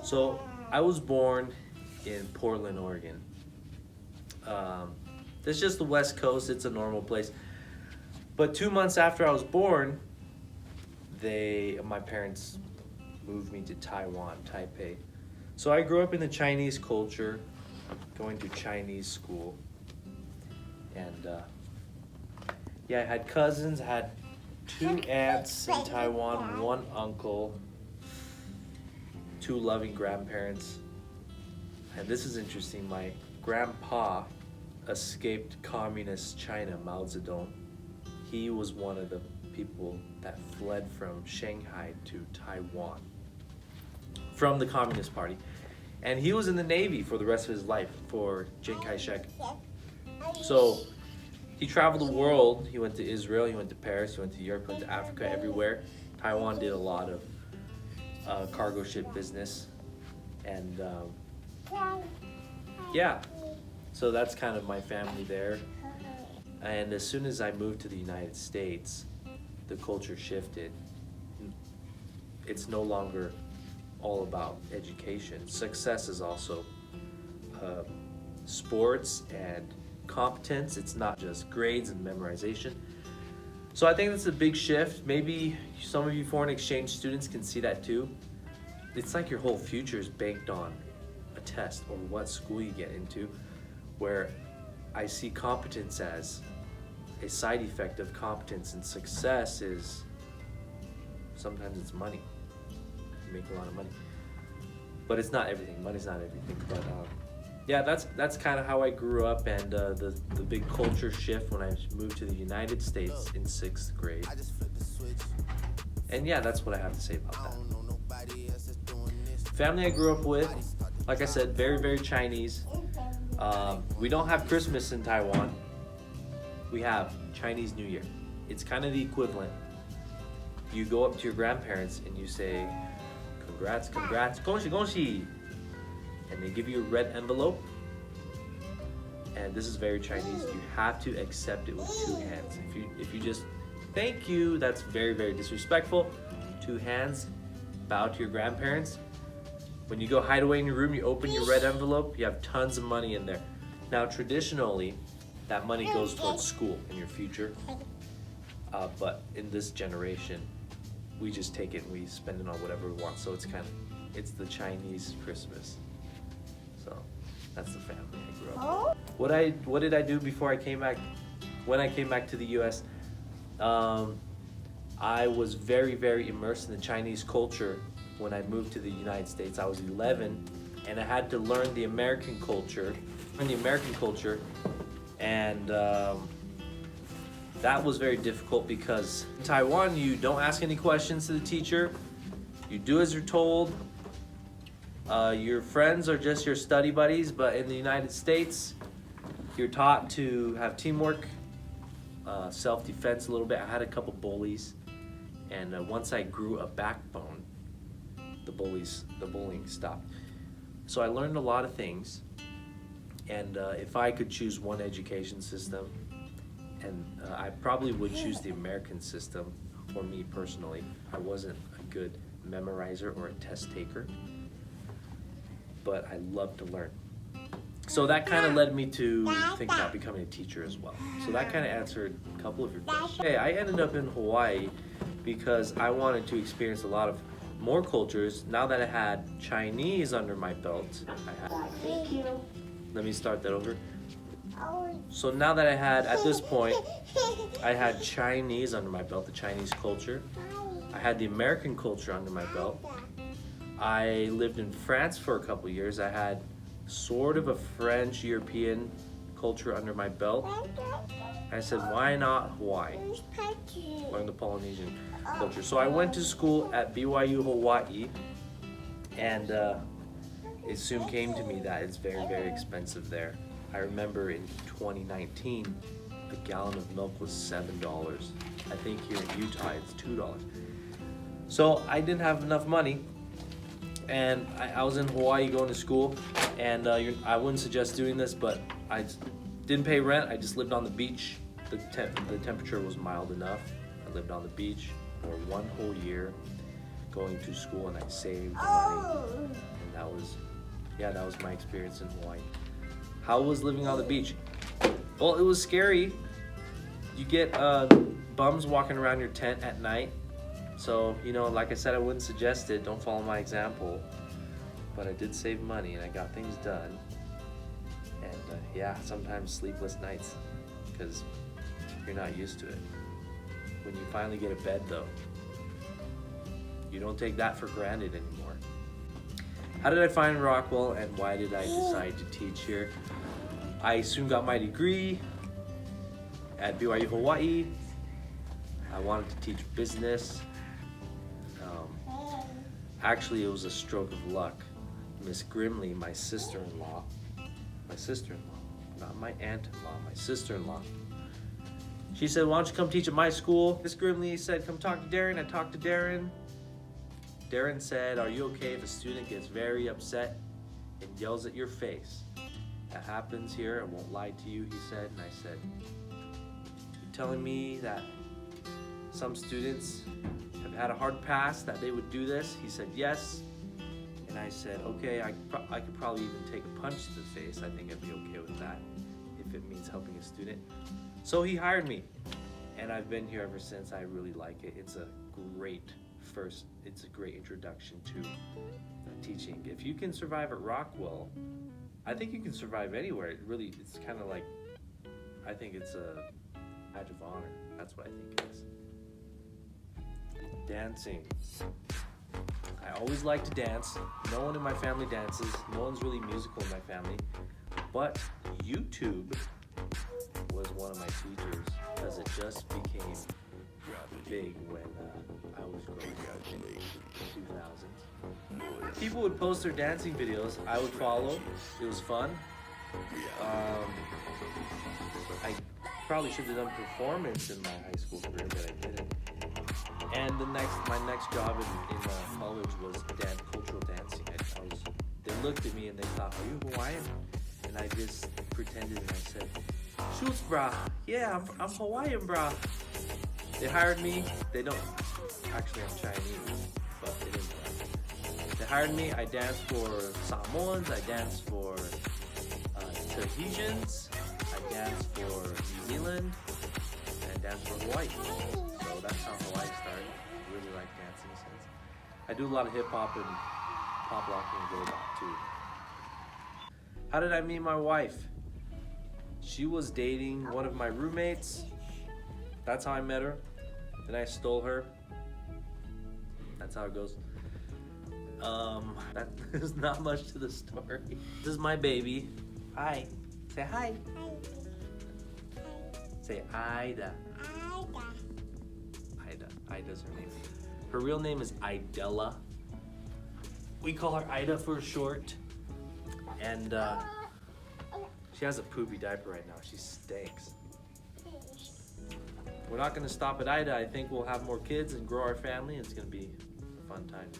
So I was born in Portland, Oregon. It's just the West Coast. It's a normal place. But 2 months after I was born, my parents moved me to Taiwan, Taipei. So I grew up in the Chinese culture, going to Chinese school. And yeah, I had cousins. I had 2 aunts in Taiwan, 1 uncle, 2 loving grandparents. And this is interesting. My grandpa escaped communist China, Mao Zedong. He was one of the people that fled from Shanghai to Taiwan from the Communist Party. And he was in the Navy for the rest of his life for Chiang Kai-shek. So he traveled the world. He went to Israel, he went to Paris, he went to Europe, went to Africa, everywhere. Taiwan did a lot of cargo ship business. And yeah, so that's kind of my family there. And as soon as I moved to the United States, the culture shifted. It's no longer all about education. Success is also sports and competence. It's not just grades and memorization. So I think that's a big shift. Maybe some of you foreign exchange students can see that too. It's like your whole future is banked on a test or what school you get into, where I see competence as a side effect of competence, and success is sometimes it's money. You make a lot of money, but it's not everything. Money's not everything. But yeah, that's kind of how I grew up, and the big culture shift when I moved to the United States in 6th grade. And yeah, that's what I have to say about that. Family I grew up with, like I said, very, very Chinese. We don't have Christmas in Taiwan. We have Chinese New Year. It's kind of the equivalent. You go up to your grandparents and you say, congrats, congrats, gongxi, gongxi. And they give you a red envelope. And this is very Chinese. You have to accept it with 2 hands. If you just thank you, that's very, very disrespectful. 2 hands, bow to your grandparents. When you go hide away in your room, you open your red envelope, you have tons of money in there. Now, traditionally, that money goes towards school in your future. But in this generation, we just take it and we spend it on whatever we want. So it's the Chinese Christmas. So that's the family I grew up with. What did I do before I came back? When I came back to the US, I was very, very immersed in the Chinese culture. When I moved to the United States, I was 11, and I had to learn the American culture, and that was very difficult because in Taiwan, you don't ask any questions to the teacher. You do as you're told. Your friends are just your study buddies, but in the United States, you're taught to have teamwork, self-defense a little bit. I had a couple bullies, and once I grew a backbone, the bullying stopped. So I learned a lot of things, and if I could choose one education system, and I probably would choose the American system. For me personally, I wasn't a good memorizer or a test taker, but I love to learn. So that kind of led me to think about becoming a teacher as well. So that kind of answered a couple of your questions. Hey, I ended up in Hawaii because I wanted to experience a lot of more cultures. Now that I had Chinese under my belt, Thank you. let me start that over. So now that I had, at this point, I had Chinese under my belt, the Chinese culture. I had the American culture under my belt. I lived in France for a couple years. I had sort of a French European culture under my belt. I said, why not Hawaii? Learn the Polynesian culture. So I went to school at BYU Hawaii, and it soon came to me that it's very, very expensive there. I remember in 2019, a gallon of milk was $7. I think here in Utah, it's $2. So I didn't have enough money, and I was in Hawaii going to school, and I wouldn't suggest doing this, but I didn't pay rent. I just lived on the beach. The temperature was mild enough. I lived on the beach for 1 whole year going to school, and I saved money. that was my experience in Hawaii. How was living on the beach? Well, it was scary. You get bums walking around your tent at night. So, like I said, I wouldn't suggest it. Don't follow my example. But I did save money and I got things done. And sometimes sleepless nights because you're not used to it. When you finally get a bed though, you don't take that for granted anymore. How did I find Rockwell and why did I decide to teach here? I soon got my degree at BYU Hawaii. I wanted to teach business. Actually, it was a stroke of luck. Miss Grimley, my sister-in-law, not my aunt-in-law, my sister-in-law. She said, why don't you come teach at my school? Miss Grimley said, come talk to Darren. I talked to Darren. Darren said, are you okay if a student gets very upset and yells at your face? That happens here, I won't lie to you, he said. And I said, you telling me that some students have had a hard past, that they would do this? He said, yes. And I said, okay, I could probably even take a punch to the face. I think I'd be okay with that if it means helping a student. So he hired me, and I've been here ever since. I really like it. It's a great introduction to teaching. If you can survive at Rockwell, I think you can survive anywhere. It's kind of like, I think it's a badge of honor. That's what I think it is. Dancing. I always like to dance. No one in my family dances. No one's really musical in my family. But YouTube was one of my teachers because it just became big when I was growing up in the 2000s. People would post their dancing videos. I would follow. It was fun. I probably should have done performance in my high school career, but I didn't. And my next job in college was cultural dancing. They looked at me and they thought, are you Hawaiian? And I just pretended and I said, shoots brah, yeah, I'm Hawaiian brah. They hired me. They don't, actually I'm Chinese, but it is right. They hired me. I danced for Samoans, I danced for Tahitians, I danced for New Zealand, and I danced for Hawaii. So that's how Hawaii started. I really like dancing since. I do a lot of hip hop and pop rock and robot too. How did I meet my wife? She was dating one of my roommates. That's how I met her. Then I stole her. That's how it goes. There's not much to the story. This is my baby. Hi. Say hi. Say Ida. Ida's her name. Her real name is Idella. We call her Ida for short. And she has a poopy diaper right now. She stinks. We're not going to stop at Ida. I think we'll have more kids and grow our family. It's going to be a fun time.